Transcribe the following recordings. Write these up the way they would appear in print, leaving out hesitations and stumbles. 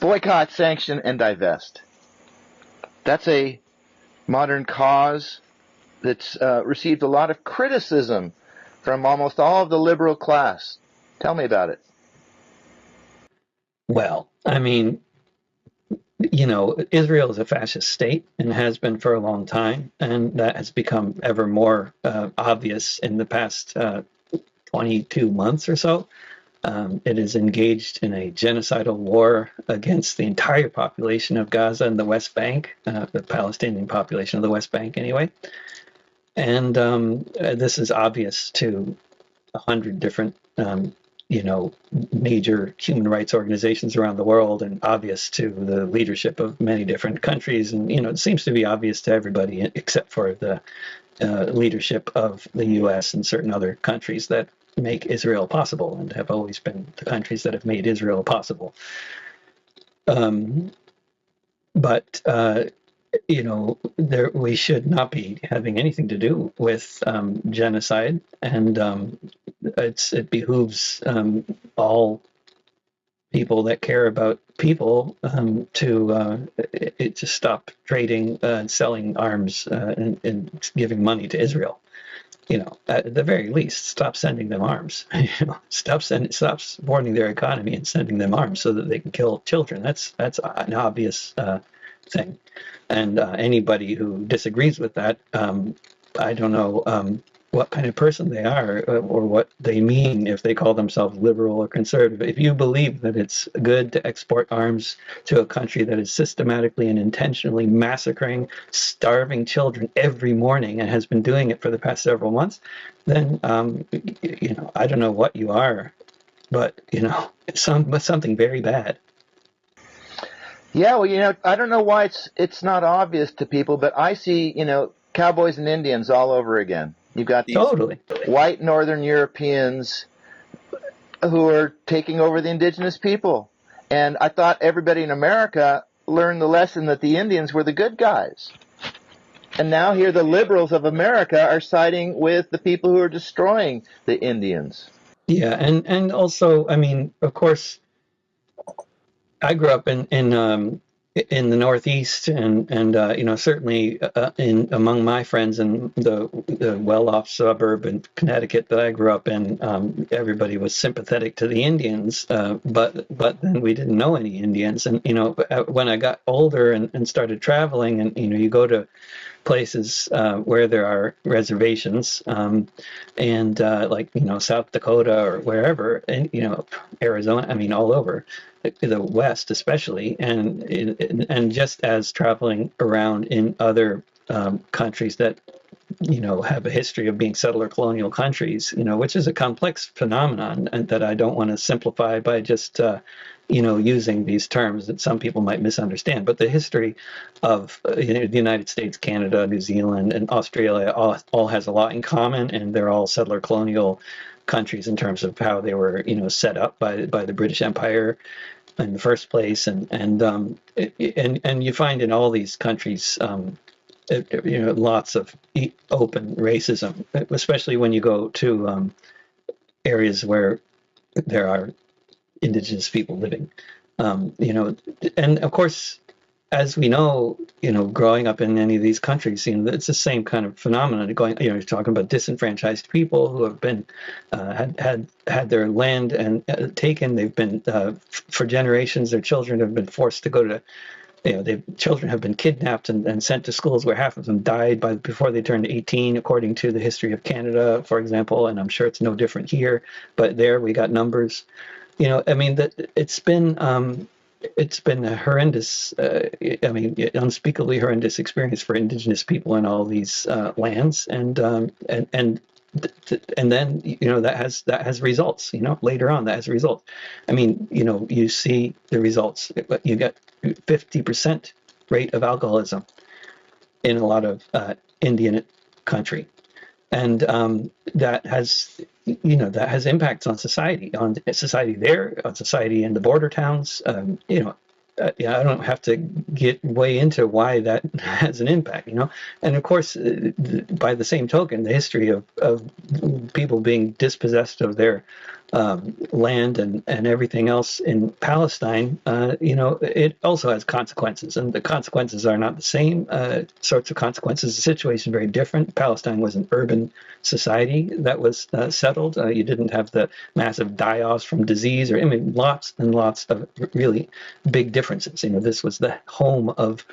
Boycott, sanction, and divest. That's a modern cause that's received a lot of criticism from almost all of the liberal class. Tell me about it. Well, I mean, Israel is a fascist state and has been for a long time, and that has become ever more obvious in the past 22 months or so. It is engaged in a genocidal war against the entire population of Gaza and the West Bank, the Palestinian population of the West Bank anyway. And this is obvious to 100 different major human rights organizations around the world, and obvious to the leadership of many different countries. And, it seems to be obvious to everybody except for the leadership of the U.S. and certain other countries that make Israel possible and have always been the countries that have made Israel possible. We should not be having anything to do with genocide, and it behooves all people that care about people to stop trading and selling arms and giving money to Israel. At the very least, stop sending them arms. Stop supporting their economy and sending them arms so that they can kill children. That's an obvious thing. And anybody who disagrees with that, I don't know what kind of person they are or what they mean if they call themselves liberal or conservative. If you believe that it's good to export arms to a country that is systematically and intentionally massacring, starving children every morning and has been doing it for the past several months, then, I don't know what you are, but, something very bad. Yeah, well, I don't know why it's not obvious to people, but I see, cowboys and Indians all over again. You've got these white Northern Europeans who are taking over the indigenous people. And I thought everybody in America learned the lesson that the Indians were the good guys. And now here the liberals of America are siding with the people who are destroying the Indians. Yeah, and also, I mean, of course, I grew up in the Northeast, and certainly among my friends in the well-off suburb in Connecticut that I grew up in, everybody was sympathetic to the Indians, but then we didn't know any Indians. And when I got older and started traveling, and you go to places where there are reservations, and like South Dakota or wherever, and Arizona, I mean all over the West especially, and just as traveling around in other countries that have a history of being settler colonial countries, which is a complex phenomenon, and that I don't want to simplify by just using these terms that some people might misunderstand. But the history of the United States, Canada, New Zealand, and Australia all has a lot in common, and they're all settler colonial countries in terms of how they were set up by the British Empire in the first place, and you find in all these countries lots of open racism, especially when you go to areas where there are indigenous people living, and of course, as we know, growing up in any of these countries, it's the same kind of phenomenon going. You're talking about disenfranchised people who have been had their land and taken. They've been for generations. Their children have been forced to go to. Children have been kidnapped and sent to schools where half of them died before they turned 18, according to the history of Canada, for example. And I'm sure it's no different here. But there we got numbers. It's been a horrendous, unspeakably horrendous experience for indigenous people in all these lands, and then that has results. Later on that has results. You see the results. You get 50% rate of alcoholism in a lot of Indian country, and that has impacts on society there, on society in the border towns. I don't have to get way into why that has an impact, And of course, by the same token, the history of people being dispossessed of their land and everything else in Palestine, it also has consequences, and the consequences are not the same sorts of consequences. The situation is very different. Palestine was an urban society that was settled. You didn't have the massive die-offs from disease, lots and lots of really big differences. This was the home of,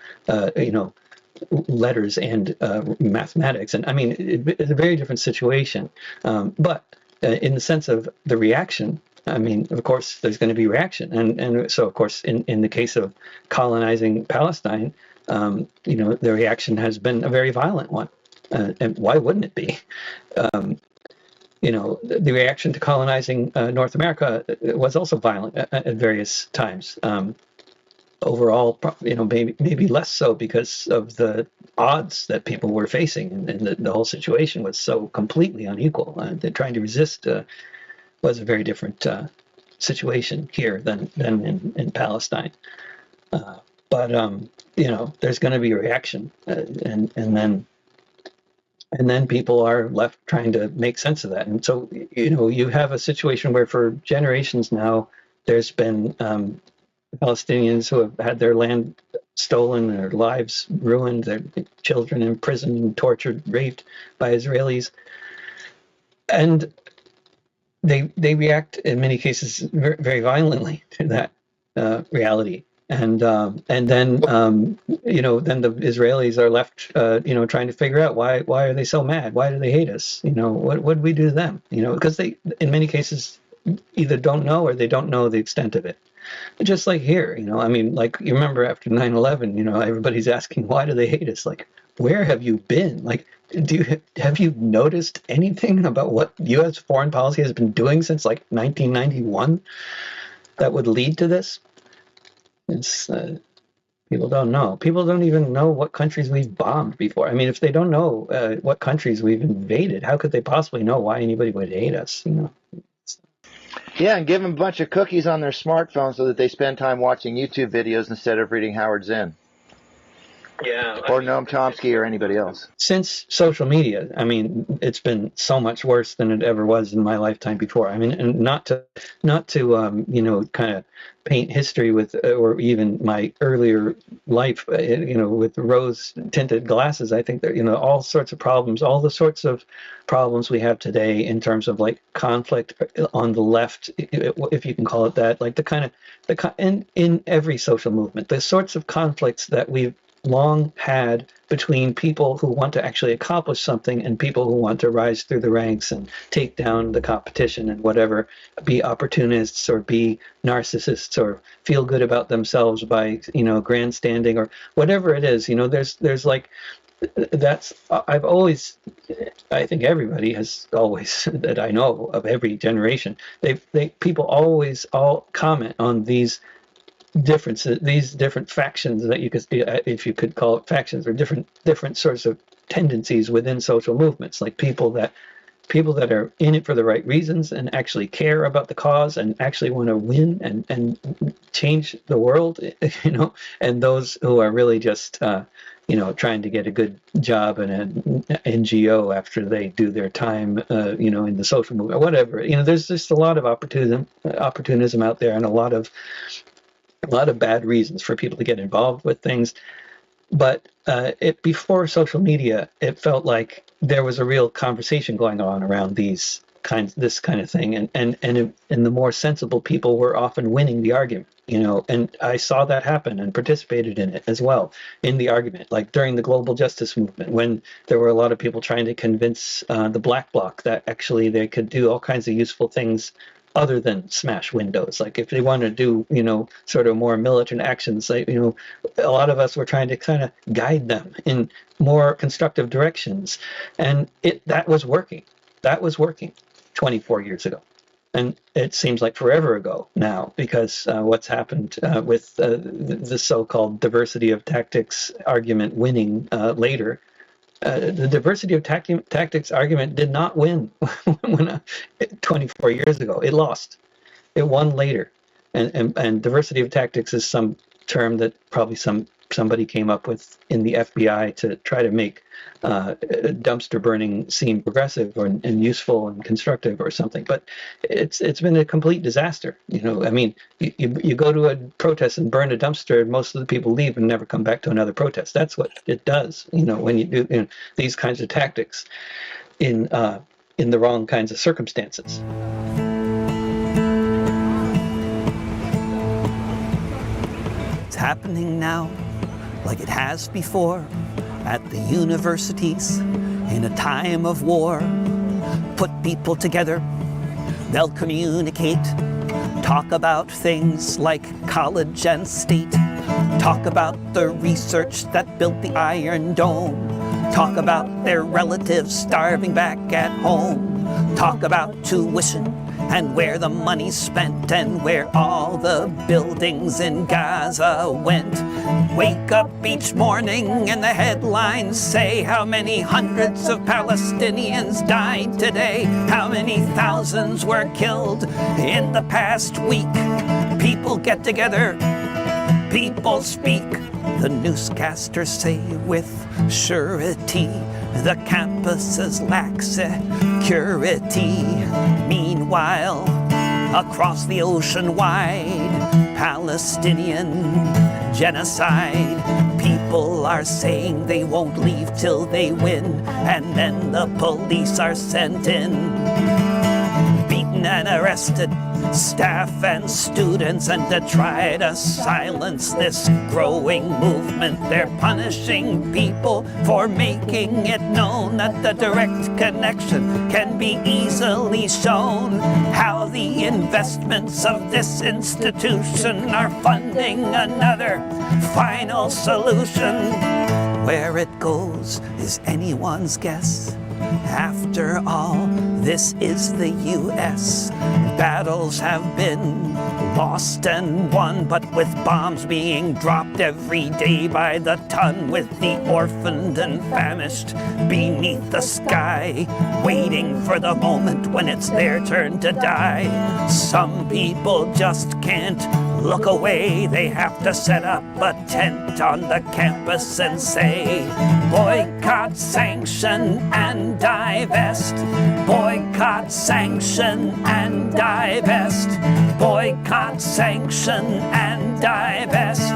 letters and mathematics, and it's a very different situation. But in the sense of the reaction, of course, there's going to be reaction, and so of course, in the case of colonizing Palestine, the reaction has been a very violent one, and why wouldn't it be? The reaction to colonizing North America was also violent at various times. Overall, maybe less so because of the odds that people were facing, and the whole situation was so completely unequal. That trying to resist was a very different situation here than in Palestine. But there's going to be a reaction, and then people are left trying to make sense of that. And so you have a situation where for generations now there's been Palestinians who have had their land stolen, their lives ruined, their children imprisoned, tortured, raped by Israelis, and they react in many cases very, very violently to that reality. And then then the Israelis are left trying to figure out why are they so mad? Why do they hate us? What did we do to them? Because they in many cases either don't know or they don't know the extent of it. Just like here, like you remember after 9/11, everybody's asking, why do they hate us? Like, where have you been? Like, have you noticed anything about what U.S. foreign policy has been doing since like 1991 that would lead to this? It's people don't know. People don't even know what countries we've bombed before. If they don't know what countries we've invaded, how could they possibly know why anybody would hate us? Yeah, and give them a bunch of cookies on their smartphone so that they spend time watching YouTube videos instead of reading Howard Zinn. Yeah. Or Noam Chomsky or anybody else. Since social media, it's been so much worse than it ever was in my lifetime before. And not to kind of paint history with, or even my earlier life, with rose-tinted glasses. I think that, all sorts of problems, all the sorts of problems we have today in terms of like conflict on the left, if you can call it that, like in every social movement, the sorts of conflicts that we've long had between people who want to actually accomplish something and people who want to rise through the ranks and take down the competition and whatever, be opportunists or be narcissists or feel good about themselves by grandstanding or whatever it is. There's like that's I think everybody has always that I know of every generation, people always all comment on these differences, these different factions that you could, if you could call it factions, or different sorts of tendencies within social movements, like people that are in it for the right reasons and actually care about the cause and actually want to win and change the world, and those who are really just trying to get a good job in an NGO after they do their time, in the social movement, or whatever. There's just a lot of opportunism out there, and a lot of bad reasons for people to get involved with things. But before social media, it felt like there was a real conversation going on around this kind of thing, and the more sensible people were often winning the argument, and I saw that happen and participated in it as well, in the argument, like during the global justice movement, when there were a lot of people trying to convince the Black Bloc that actually they could do all kinds of useful things other than smash windows. Like if they want to do, sort of more militant actions, like, a lot of us were trying to kind of guide them in more constructive directions. And that was working. That was working 24 years ago. And it seems like forever ago now, because what's happened with the so-called diversity of tactics argument winning later. The diversity of tactics argument did not win 24 years ago. It lost. It won later. And diversity of tactics is some term that probably somebody came up with in the FBI to try to make dumpster burning seem progressive and useful and constructive or something. But it's been a complete disaster. I mean, you go to a protest and burn a dumpster, and most of the people leave and never come back to another protest. That's what it does. When you do these kinds of tactics in the wrong kinds of circumstances. It's happening now, like it has before, at the universities in a time of war. Put people together, they'll communicate, talk about things like college and state, talk about the research that built the Iron Dome, talk about their relatives starving back at home, talk about tuition and where the money's spent and where all the buildings in Gaza went. Wake up each morning and the headlines say how many hundreds of Palestinians died today, how many thousands were killed in the past week. People get together, people speak. The newscasters say with surety the campuses lack security. Meanwhile, across the ocean wide, Palestinian genocide. People are saying they won't leave till they win, and then the police are sent in. Beaten and arrested, staff and students, and to try to silence this growing movement, they're punishing people for making it known that the direct connection can be easily shown. How the investments of this institution are funding another final solution. Where it goes is anyone's guess. After all, this is the U.S. Battles have been lost and won, but with bombs being dropped every day by the ton, with the orphaned and famished beneath the sky, waiting for the moment when it's their turn to die. Some people just can't look away. They have to set up a tent on the campus and say, boycott, sanction, and divest. Boycott, sanction, and divest. Boycott, sanction, and divest.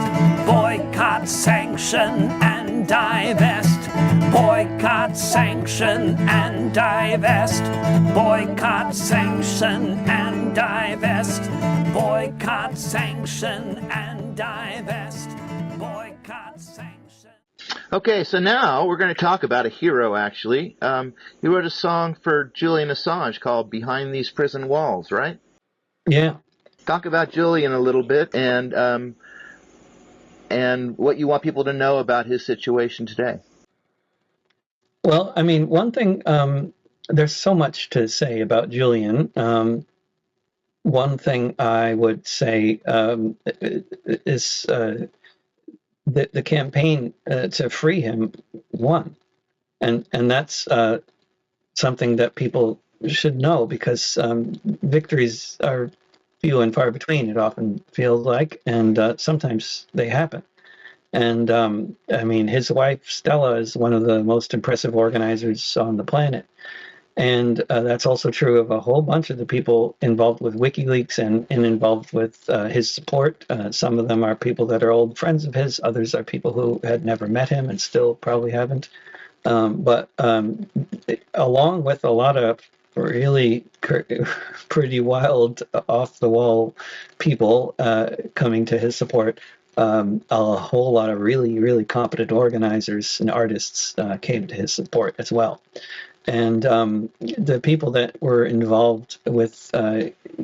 Boycott, sanction, and divest. Boycott, sanction, and divest. Boycott, sanction, and divest. Boycott, sanction, and divest. Boycott, sanction. Okay, so now we're going to talk about a hero, actually. You wrote a song for Julian Assange called Behind These Prison Walls, right? Yeah. Talk about Julian a little bit and what you want people to know about his situation today. Well, I mean, one thing, there's so much to say about Julian. One thing I would say is the campaign to free him won. And that's something that people should know, because victories are few and far between, it often feels like, and sometimes they happen. And I mean, his wife, Stella, is one of the most impressive organizers on the planet. And that's also true of a whole bunch of the people involved with WikiLeaks and involved with his support. Some of them are people that are old friends of his. Others are people who had never met him and still probably haven't. But along with a lot of really pretty wild, off-the-wall people coming to his support, a whole lot of really, really competent organizers and artists came to his support as well. And the people that were involved with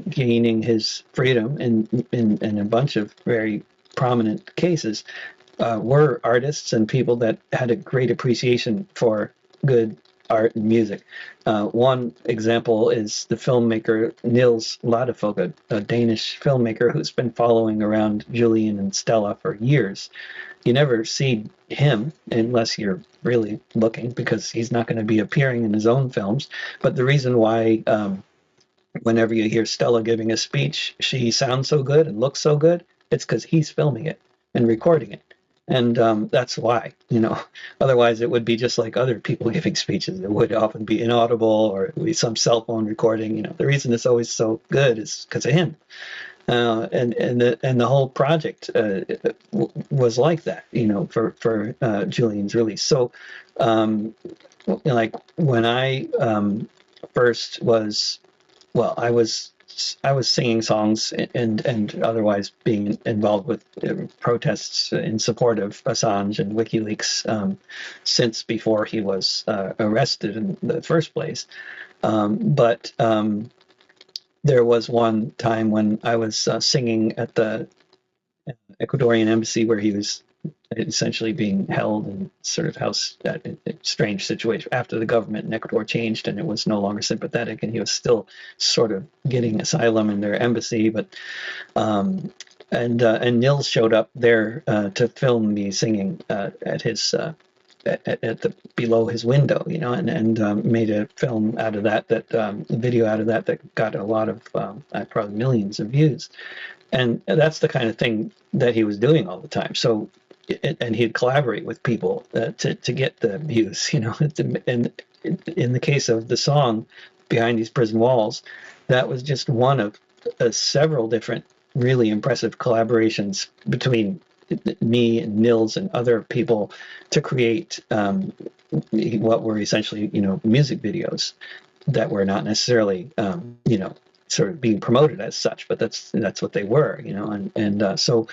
gaining his freedom in a bunch of very prominent cases were artists and people that had a great appreciation for good art and music. One example is the filmmaker Niels Ladefoge, a Danish filmmaker who's been following around Julian and Stella for years. You never see him unless you're really looking, because he's not going to be appearing in his own films. But the reason why whenever you hear Stella giving a speech, she sounds so good and looks so good, it's because he's filming it. and recording it. And that's why, otherwise it would be just like other people giving speeches. It would often be inaudible, or it would be some cell phone recording. The reason it's always so good is because of him. And the whole project was like that, for Julian's release. So, like when I first was, I was singing songs and otherwise being involved with protests in support of Assange and WikiLeaks since before he was arrested in the first place. But there was one time when I was singing at the Ecuadorian embassy where he was essentially being held in sort of house, a strange situation after the government in Ecuador changed and it was no longer sympathetic, and he was still sort of getting asylum in their embassy. But and Nils showed up there to film me singing at his at the below his window, and made a film out of that video out of that got a lot of probably millions of views. And that's the kind of thing that he was doing all the time. So, and he'd collaborate with people to get the views, And in the case of the song Behind These Prison Walls, that was just one of several different really impressive collaborations between me and Nils and other people to create what were essentially, music videos that were not necessarily, sort of being promoted as such, but that's what they were, and so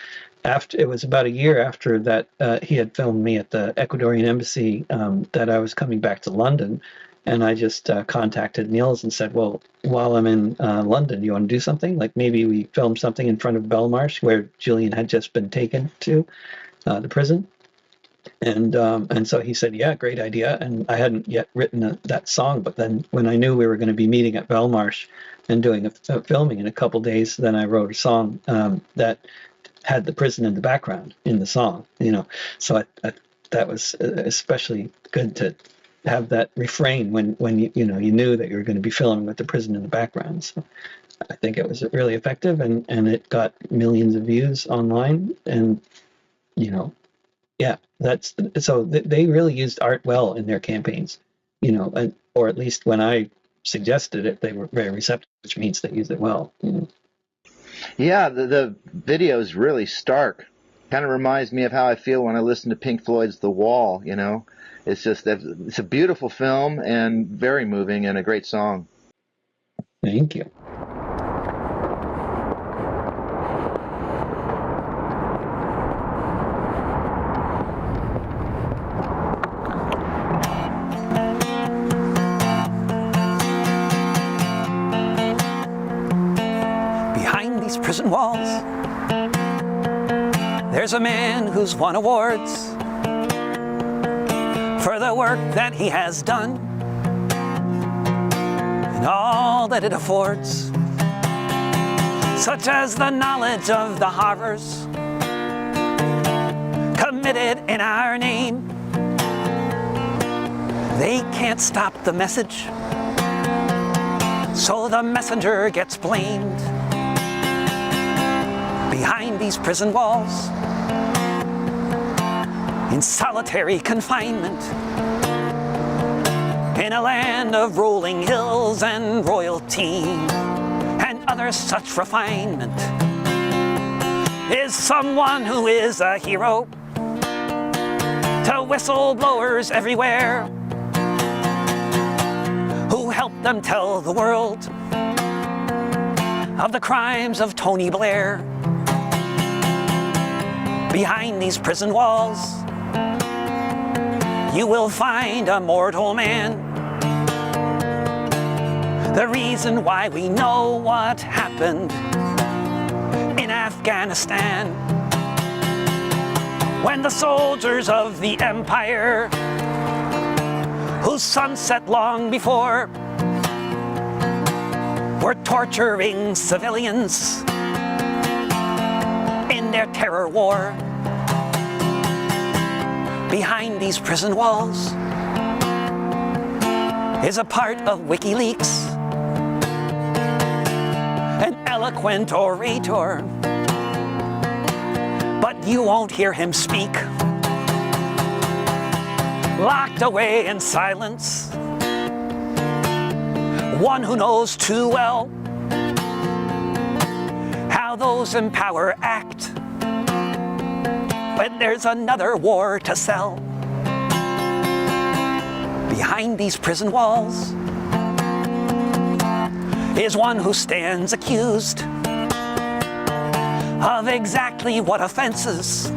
after it was about a year after that he had filmed me at the Ecuadorian embassy that I was coming back to London, and I just contacted Nils and said, well, while I'm in London, do you want to do something? Like maybe we film something in front of Belmarsh where Julian had just been taken to the prison. And so he said, yeah, great idea. And I hadn't yet written that song, but then when I knew we were going to be meeting at Belmarsh and doing a filming in a couple days, then I wrote a song that had the prison in the background in the song, So that was especially good to have that refrain when you knew that you were going to be filming with the prison in the background. So I think it was really effective, and it got millions of views online, and yeah, that's so they really used art well in their campaigns, or at least when I suggested it, they were very receptive, which means they used it well. Yeah, the video is really stark. Kind of reminds me of how I feel when I listen to Pink Floyd's The Wall. It's just it's a beautiful film and very moving and a great song. Thank you. Prison walls, there's a man who's won awards for the work that he has done and all that it affords, such as the knowledge of the horrors committed in our name. They can't stop the message, so the messenger gets blamed. Behind these prison walls, in solitary confinement, in a land of rolling hills and royalty and other such refinement, is someone who is a hero to whistleblowers everywhere, who help them tell the world of the crimes of Tony Blair. Behind these prison walls, you will find a mortal man. The reason why we know what happened in Afghanistan, when the soldiers of the empire, whose sun set long before, were torturing civilians in their terror war. Behind these prison walls is a part of WikiLeaks, an eloquent orator, but you won't hear him speak. Locked away in silence, one who knows too well how those in power act when there's another war to sell. Behind these prison walls is one who stands accused of exactly what offenses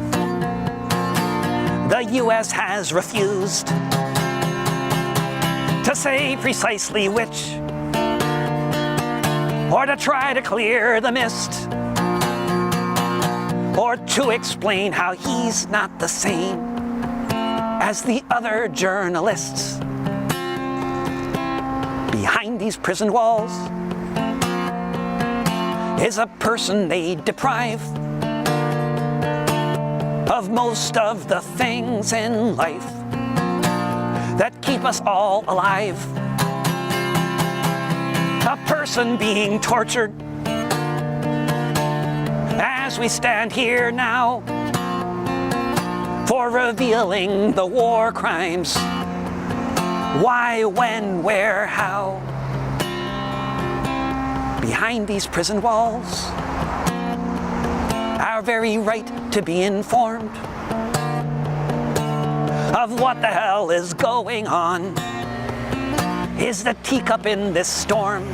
the U.S. has refused to say precisely which, or to try to clear the mist, or to explain how he's not the same as the other journalists. Behind these prison walls is a person they deprive of most of the things in life that keep us all alive. A person being tortured as we stand here now for revealing the war crimes. Why, when, where, how? Behind these prison walls, our very right to be informed of what the hell is going on is the teacup in this storm.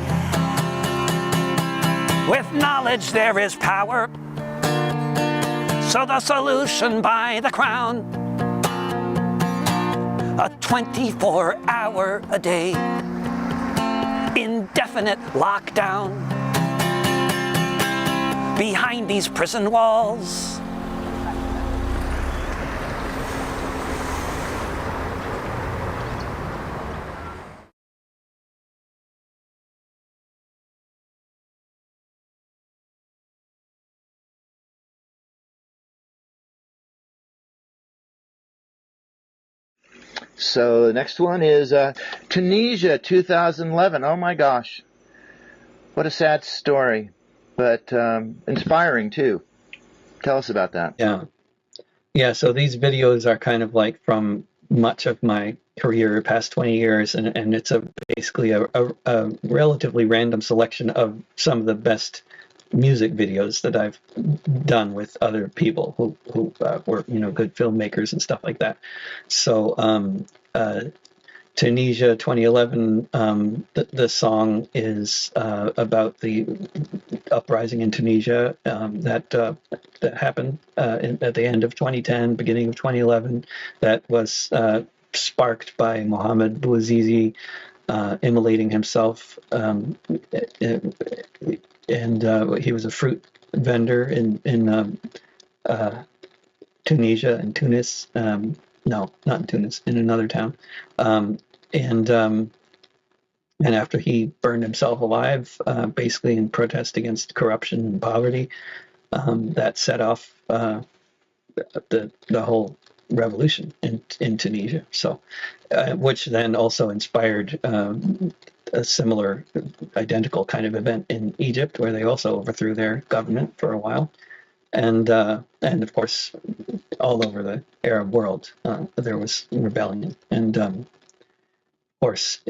With knowledge there is power, so the solution by the crown, a 24-hour-a-day indefinite lockdown behind these prison walls. So the next one is Tunisia, 2011. Oh my gosh. What a sad story, but inspiring too. Tell us about that. Yeah, so these videos are kind of like from much of my career, past 20 years, and it's basically a relatively random selection of some of the best music videos that I've done with other people who were good filmmakers and stuff like that. So Tunisia 2011, the song is about the uprising in Tunisia that happened at the end of 2010, beginning of 2011, that was sparked by Mohamed Bouazizi immolating himself, and he was a fruit vendor in Tunisia and Tunis. No, not in Tunis, in another town. And after he burned himself alive, basically in protest against corruption and poverty, that set off the whole revolution in Tunisia. So, which then also inspired a similar, identical kind of event in Egypt, where they also overthrew their government for a while. And of course, all over the Arab world, there was rebellion. And of course,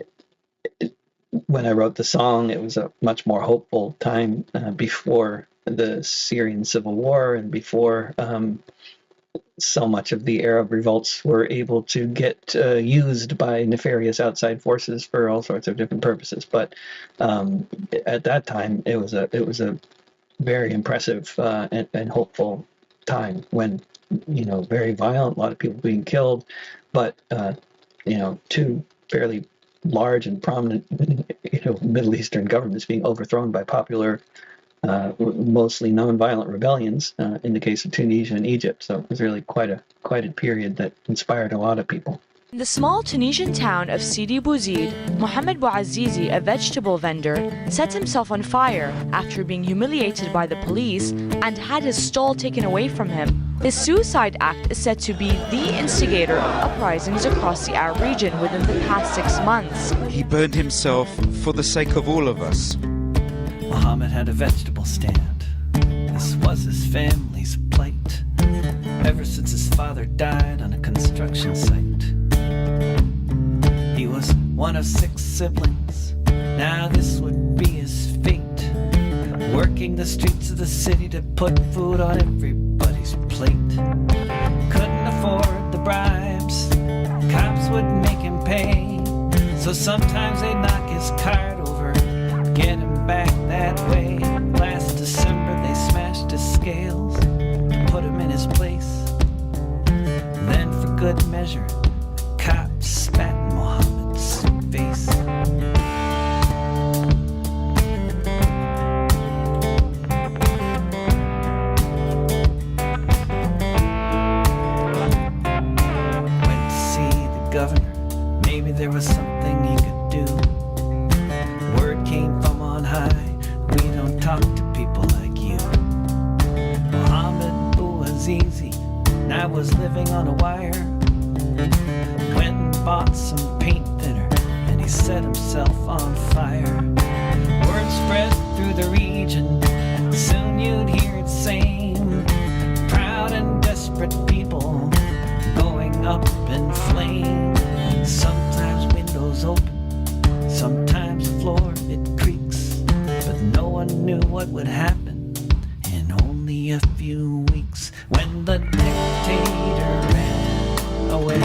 when I wrote the song, it was a much more hopeful time before the Syrian civil war and before so much of the Arab revolts were able to get used by nefarious outside forces for all sorts of different purposes. But at that time, it was a very impressive and hopeful time when, very violent, a lot of people being killed, but, two fairly large and prominent, Middle Eastern governments being overthrown by popular, mostly non-violent rebellions in the case of Tunisia and Egypt. So it was really quite a period that inspired a lot of people. In the small Tunisian town of Sidi Bouzid, Mohamed Bouazizi, a vegetable vendor, set himself on fire after being humiliated by the police and had his stall taken away from him. His suicide act is said to be the instigator of uprisings across the Arab region within the past 6 months. He burned himself for the sake of all of us. Mohammed had a vegetable stand. This was his family's plight. ever since his father died on a construction site. He was one of 6 siblings. Now this would be his fate, working the streets of the city to put food on everybody's plate. Couldn't afford the bribes, cops would make him pay, so sometimes they'd knock his cart over, get him back that way. Last December they smashed his scales to put him in his place. Then for good measure, the cops spat in Mohammed's face. Went to see the governor, maybe there was something he could do. Word came from on high, we don't talk to people like you. Mohammed Bouazizi, and I was living on a wire. Went and bought some paint thinner, and he set himself on fire. Word spread through the region, soon you'd hear it same. Proud and desperate people going up in flame. Sometimes windows open, sometimes floor it creaks, but no one knew what would happen in only a few weeks when the dictator ran away.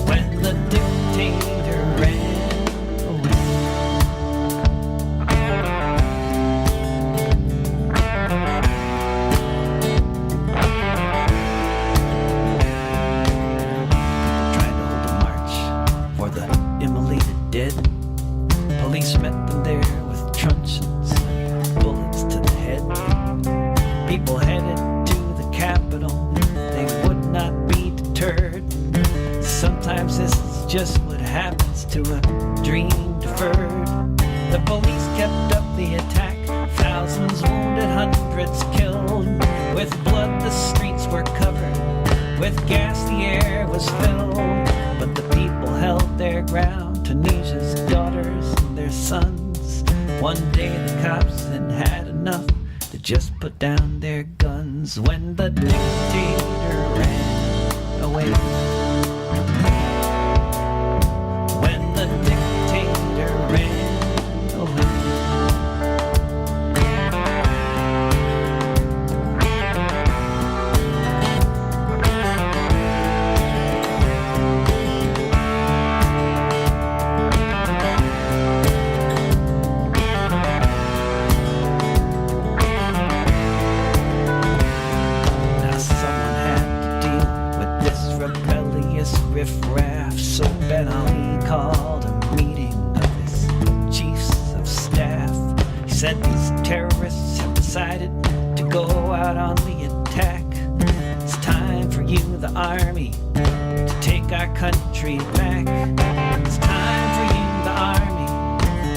When the dictator ran away. Tried to hold a march for the immolated dead. Police met them there with truncheons and bullets to the head. People headed to the Capitol, they would not be deterred. Sometimes this is just what happens to a dream deferred. The police kept up the attack, thousands wounded, hundreds killed. With blood the streets were covered, with gas the air was filled. But the people held their ground, Tunisia's daughters and their sons. One day the cops had enough to just put down their guns when the dictator ran away. When the dictator ran away. Now someone had to deal with this rebellious riffraff, so Ben Ali called a meeting of his chiefs of staff. He said these terrorists have decided to go out on the attack. It's time for you, the army, to take our country back. It's time for you, the army,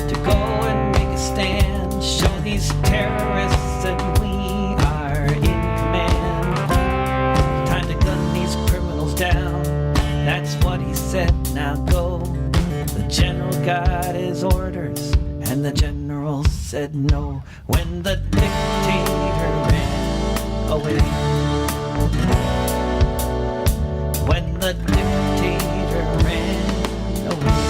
to go and make a stand. Show these terrorists that we are in command. Time to gun these criminals down. That's what he said, now go. The general got his orders, and the general said no. When the dictator ran away. When the dictator ran away.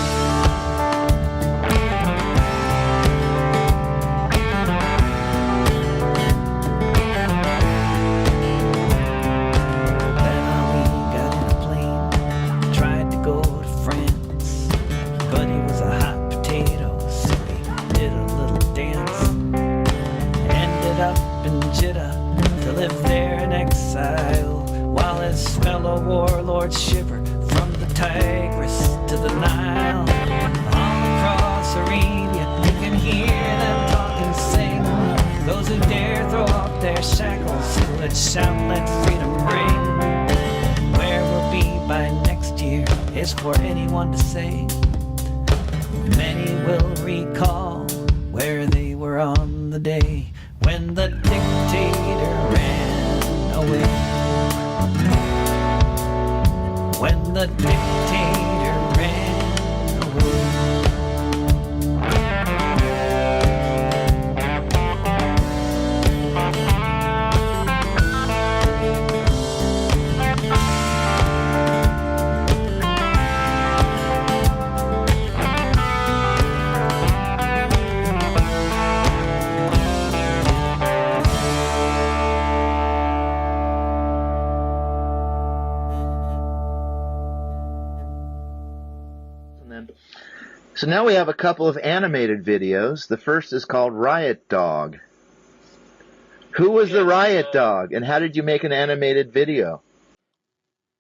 Ben Ali got in a plane, tried to go to France, but he was a hot potato, so he did a little dance. Ended up in Jeddah to live there in exile, while his fellow warlords shiver from the Tigris to the Nile. All across Arabia, you can hear them talk and sing. Those who dare throw off their shackles, let's shout, let freedom ring. Where we'll be by next year is for anyone to say. Many will recall where they were on the day when the dictator ran away. When the dictator ran away. So now we have a couple of animated videos. The first is called Riot Dog. Who was the Riot Dog, and how did you make an animated video?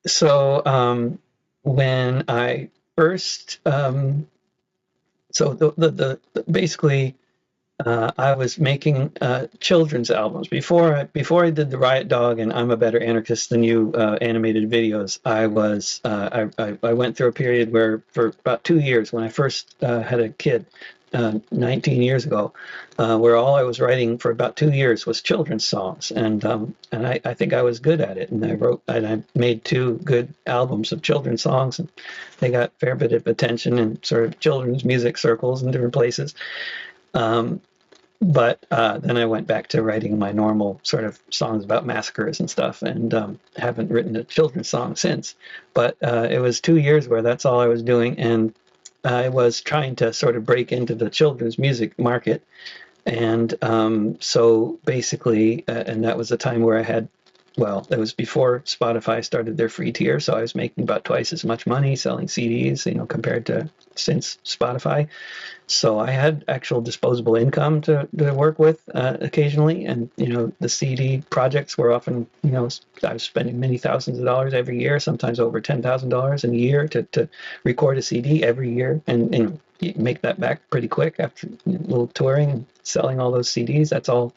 So when I first, basically, I was making children's albums before I did the Riot Dog and I'm a Better Anarchist Than You animated videos. I went through a period where for about 2 years, when I first had a kid 19 years ago, where all I was writing for about 2 years was children's songs, and I think I was good at it, and I made 2 good albums of children's songs, and they got a fair bit of attention in sort of children's music circles in different places. But then I went back to writing my normal sort of songs about massacres and stuff, and haven't written a children's song since. But it was 2 years where that's all I was doing, and I was trying to sort of break into the children's music market. And so basically, and that was a time where I had, well, it was before Spotify started their free tier, so I was making about twice as much money selling CDs, compared to since Spotify. So I had actual disposable income to work with occasionally, and the CD projects were often, I was spending many thousands of dollars every year, sometimes over $10,000 in a year to record a CD every year, and you make that back pretty quick after a little touring and selling all those CDs. That's all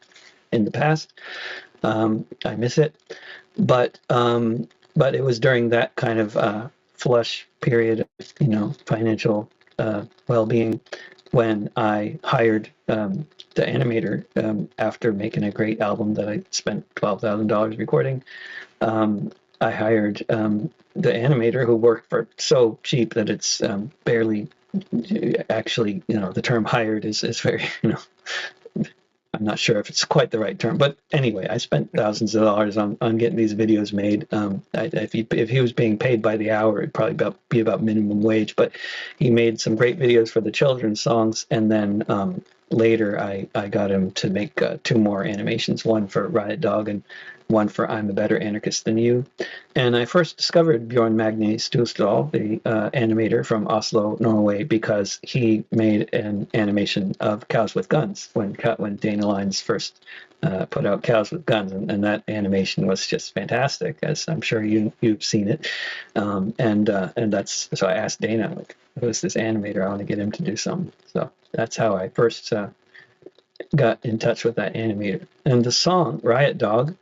in the past. I miss it, but it was during that kind of flush period of financial well-being when I hired the animator after making a great album that I spent $12,000 recording. I hired the animator, who worked for so cheap that it's barely actually, the term hired is very, I'm not sure if it's quite the right term, but anyway, I spent thousands of dollars on getting these videos made. If he was being paid by the hour, it'd probably be about minimum wage, but he made some great videos for the children's songs. And then later I got him to make 2 more animations, one for Riot Dog and one for I'm a Better Anarchist Than You. And I first discovered Bjorn Magne Stustdal, the animator from Oslo, Norway, because he made an animation of Cows with Guns when Dana Lines first put out Cows with Guns, and that animation was just fantastic, as I'm sure you've seen it. And that's, so I asked Dana, like, who's this animator? I want to get him to do something. So that's how I first got in touch with that animator. And the song Riot Dog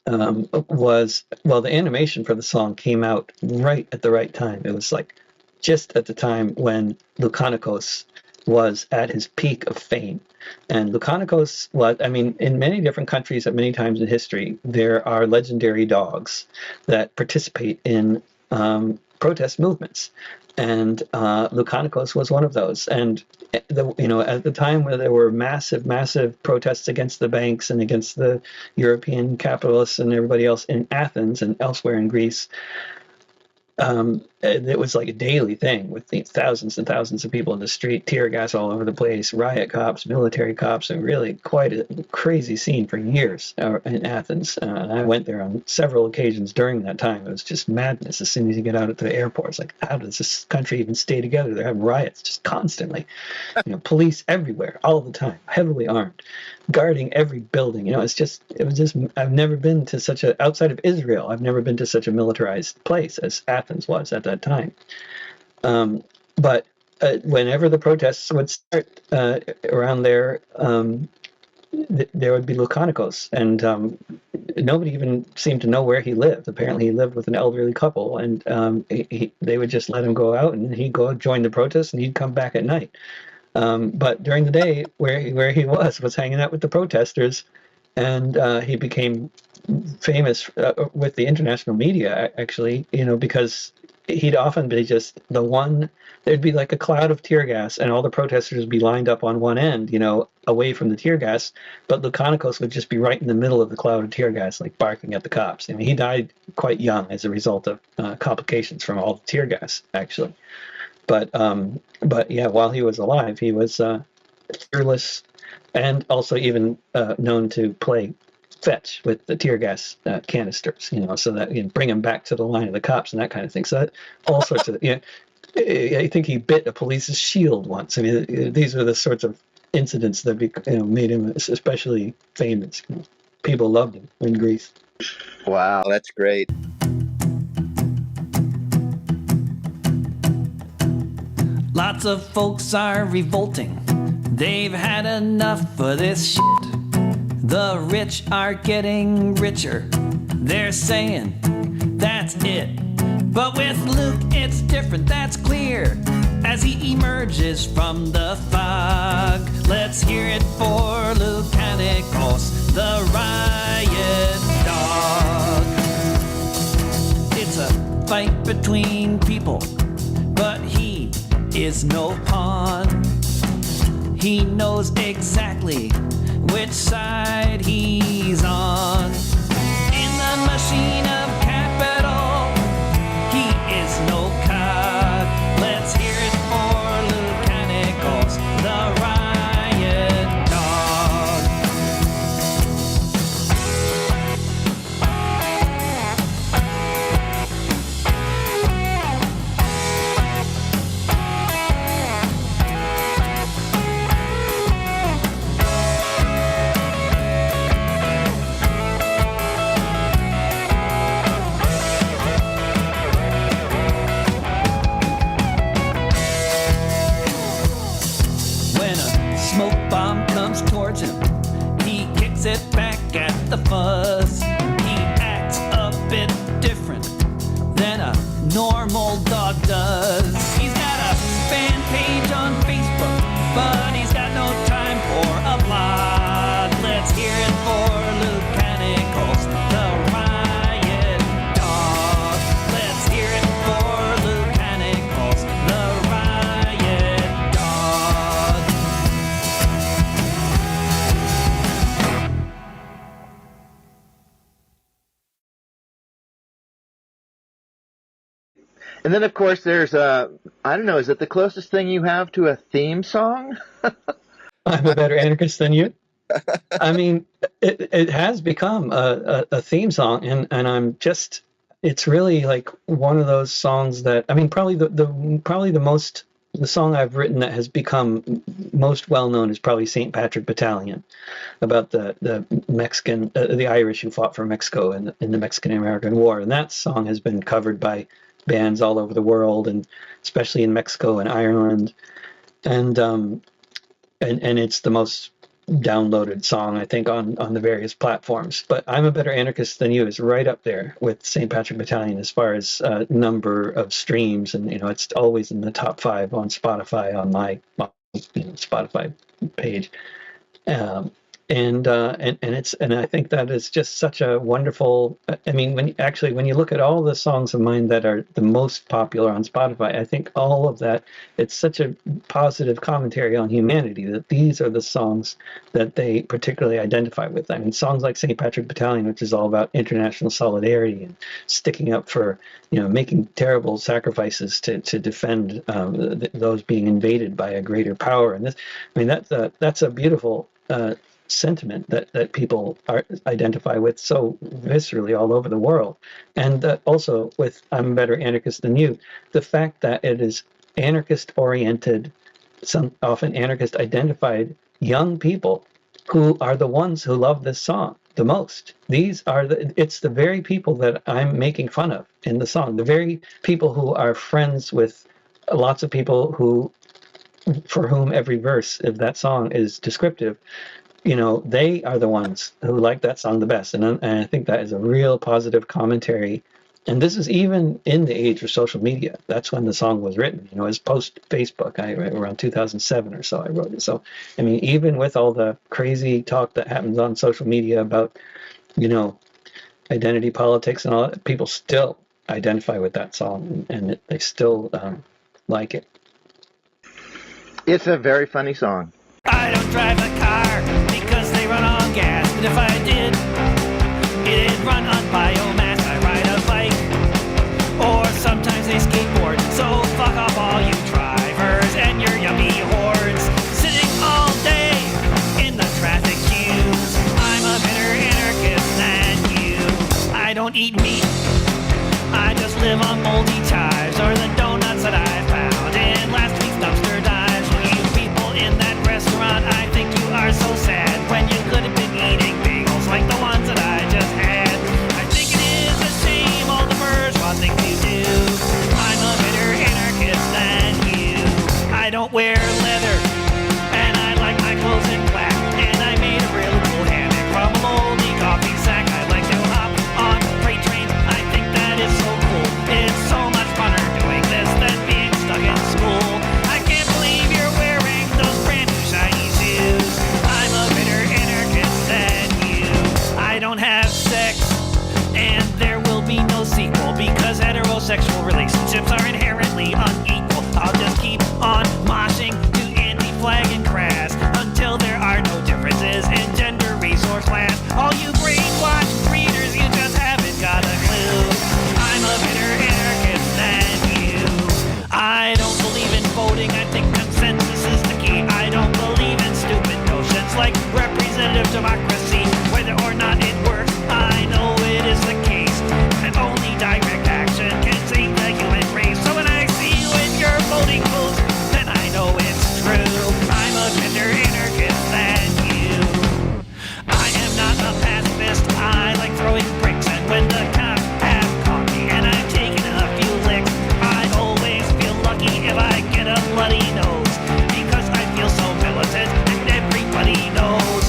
the animation for the song came out right at the right time. It was like just at the time when Lukanikos was at his peak of fame. And Lukanikos was, in many different countries at many times in history, there are legendary dogs that participate in protest movements. And Lukanikos was one of those. And at the time where there were massive protests against the banks and against the European capitalists and everybody else in Athens and elsewhere in Greece, it was like a daily thing with thousands and thousands of people in the street, tear gas all over the place, riot cops, military cops, and really quite a crazy scene for years in Athens. And I went there on several occasions during that time. It was just madness as soon as you get out at the airport. It's like, how does this country even stay together? They're having riots just constantly. Police everywhere, all the time, heavily armed, guarding every building. It was just, I've never been to such a, outside of Israel, I've never been to such a militarized place as Athens was at that time. But whenever the protests would start around there, there would be Lukanikos, and nobody even seemed to know where he lived. Apparently he lived with an elderly couple, and they would just let him go out, and he'd go join the protests, and he'd come back at night. But during the day, where he was hanging out with the protesters, and he became famous with the international media, actually, because he'd often be just the one. There'd be like a cloud of tear gas, and all the protesters would be lined up on one end, away from the tear gas, but Lukanikos would just be right in the middle of the cloud of tear gas, like barking at the cops. He died quite young as a result of complications from all the tear gas, actually. But yeah, while he was alive, he was fearless, and also even known to play fetch with the tear gas canisters, so that bring him back to the line of the cops and that kind of thing. So that, all sorts of I think he bit a police's shield once. I mean, these are the sorts of incidents that made him especially famous. People loved him in Greece. Wow, that's great. Lots of folks are revolting. They've had enough of this shit. The rich are getting richer. They're saying, that's it. But with Luke, it's different, that's clear. As he emerges from the fog, let's hear it for Lucanicos, the riot dog. It's a fight between people, but he is no pawn. He knows exactly which side he's on. In the machine of capital, he is no cog. Let's hear it for Lucanicos, the riot dog. Towards him, he kicks it back at the fuzz. He acts a bit different than a normal dog does. He's got a fan page on Facebook, but he's got no time for a blog. Let's hear it for Lucanicos, the riot dog. Let's hear it for Lucanicos, the riot dog. And then, of course, there's I don't know, is it the closest thing you have to a theme song? I'm a better anarchist than you. I mean, it has become a theme song, and I'm just, it's really like one of those songs that, I mean, probably the song I've written that has become most well known is probably St. Patrick Battalion, about the Mexican, the Irish who fought for Mexico in the Mexican-American War, and that song has been covered by bands all over the world, and especially in Mexico and Ireland, and it's the most downloaded song, I think, on the various platforms. But I'm a Better Anarchist Than You is right up there with St. Patrick Battalion as far as number of streams, and it's always in the top 5 on Spotify on my Spotify page. And I think that is just such a wonderful. I mean, when you look at all the songs of mine that are the most popular on Spotify, I think all of that, it's such a positive commentary on humanity that these are the songs that they particularly identify with. I mean, songs like St. Patrick Battalion, which is all about international solidarity and sticking up for, making terrible sacrifices to defend those being invaded by a greater power. And this, I mean, that's a beautiful sentiment that people identify with so viscerally all over the world. And also with I'm a Better Anarchist Than You, the fact that it is anarchist oriented, some often anarchist identified young people who are the ones who love this song the most. It's the very people that I'm making fun of in the song, the very people who are friends with lots of people for whom every verse of that song is descriptive. They are the ones who like that song the best. And I think that is a real positive commentary. And this is even in the age of social media. That's when the song was written. It was post-Facebook. Around 2007 or so I wrote it. So, I mean, even with all the crazy talk that happens on social media about, identity politics and all that, people still identify with that song, and they still like it. It's a very funny song. I don't drive a car because they run on gas, but if I did, it'd run on biomass. I ride a bike, or sometimes a skateboard, so fuck off all you drivers and your yuppie hordes, sitting all day in the traffic queues. I'm a better anarchist than you. I don't eat meat, I just live on moldy chives or the donuts that I found. Homosexual relationships are inherently unequal. I'll just keep on moshing to anti-flag and crass until there are no differences in gender, race, or class. All you brainwashed readers, you just haven't got a clue. I'm a better anarchist than you. I don't believe in voting, I think consensus is the key. I don't believe in stupid notions like representative democracy. Whether or not it works, I know it is the case. And only direct action can save the human race. So when I see you in your voting booth, then I know it's true. I'm a better anarchist than you. I am not a pacifist, I like throwing bricks. And when the cops have caught me and I've taken a few licks, I always feel lucky if I get a bloody nose, because I feel so militant and everybody knows.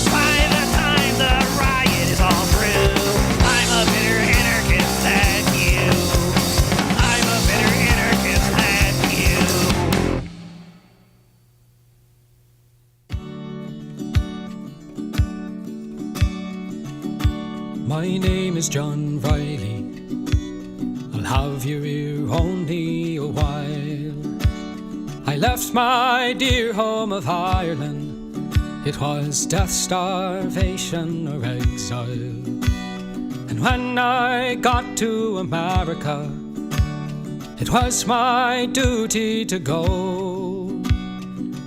By the time the riot is all through, I'm a better anarchist than you. I'm a better anarchist than you. My name is John Riley. I'll have your ear only a while. I left my dear home of Ireland. It was death, starvation, or exile. And when I got to America, it was my duty to go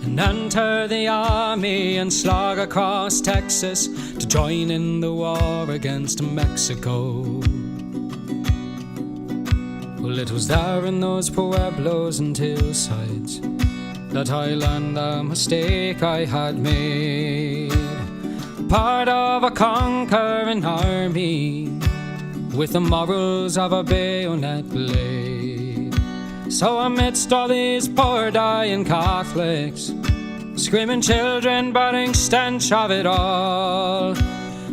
and enter the army and slog across Texas to join in the war against Mexico. Well, it was there in those pueblos and hillsides that I learned the mistake I had made. Part of a conquering army with the morals of a bayonet blade. So amidst all these poor dying Catholics, screaming children, burning stench of it all,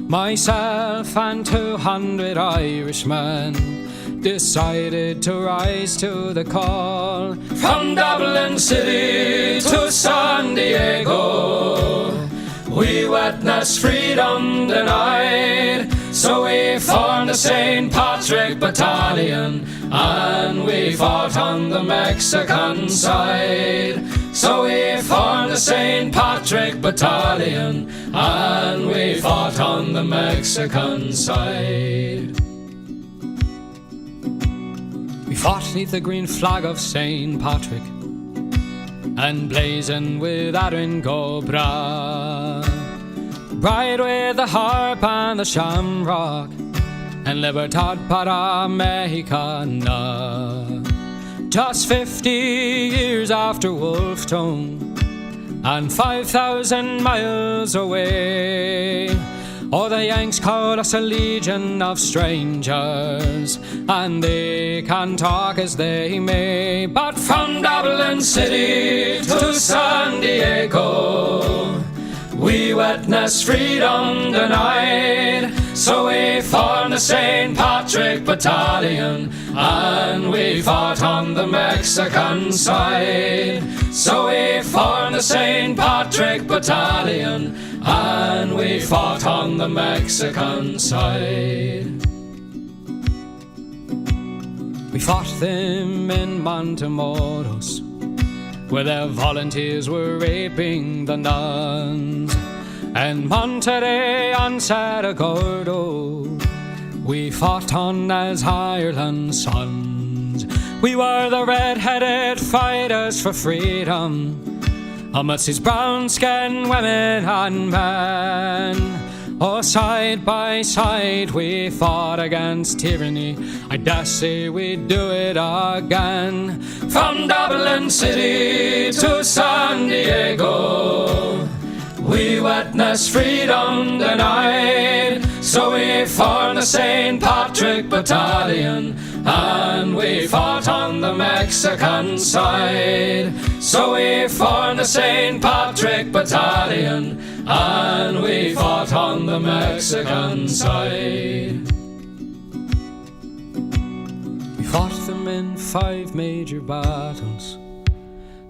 myself and 200 Irishmen decided to rise to the call. From Dublin City to San Diego, we witnessed freedom denied. So we formed the St. Patrick Battalion and we fought on the Mexican side. So we formed the St. Patrick Battalion and we fought on the Mexican side. We fought neath the green flag of St. Patrick and blazoned with Adrin Gobra, bright with the harp and the shamrock, and Libertad para Mexicana. Just 50 years after Wolftown and 5,000 miles away, oh, the Yanks called us a legion of strangers, and they can talk as they may. But from Dublin City to San Diego, we witnessed freedom denied. So we formed the St. Patrick Battalion and we fought on the Mexican side. So we formed the St. Patrick Battalion and we fought on the Mexican side. We fought them in Montemoros, where their volunteers were raping the nuns. And Monterey and Cerro Gordo, we fought on as Ireland's sons. We were the red-headed fighters for freedom amidst these brown-skinned women and men. Oh, side by side we fought against tyranny. I dare say we'd do it again. From Dublin City to San Diego, we witnessed freedom denied. So we formed the St. Patrick Battalion and we fought on the Mexican side. So we formed the St. Patrick Battalion and we fought on the Mexican side. We fought them in 5 major battles.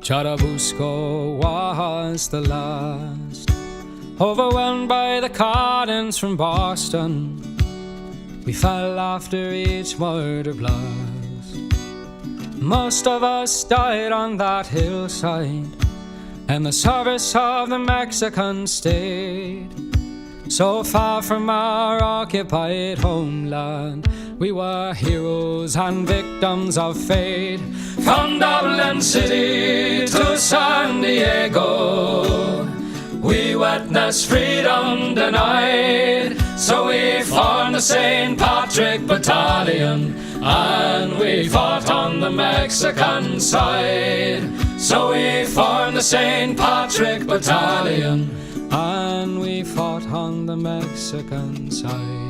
Churubusco was the last. Overwhelmed by the cannons from Boston, we fell after each murder blast. Most of us died on that hillside in the service of the Mexican state. So far from our occupied homeland, we were heroes and victims of fate. From Dublin City to San Diego, we witnessed freedom denied. So we formed the St. Patrick Battalion, and we fought on the Mexican side. So we formed the St. Patrick Battalion, and we fought on the Mexican side.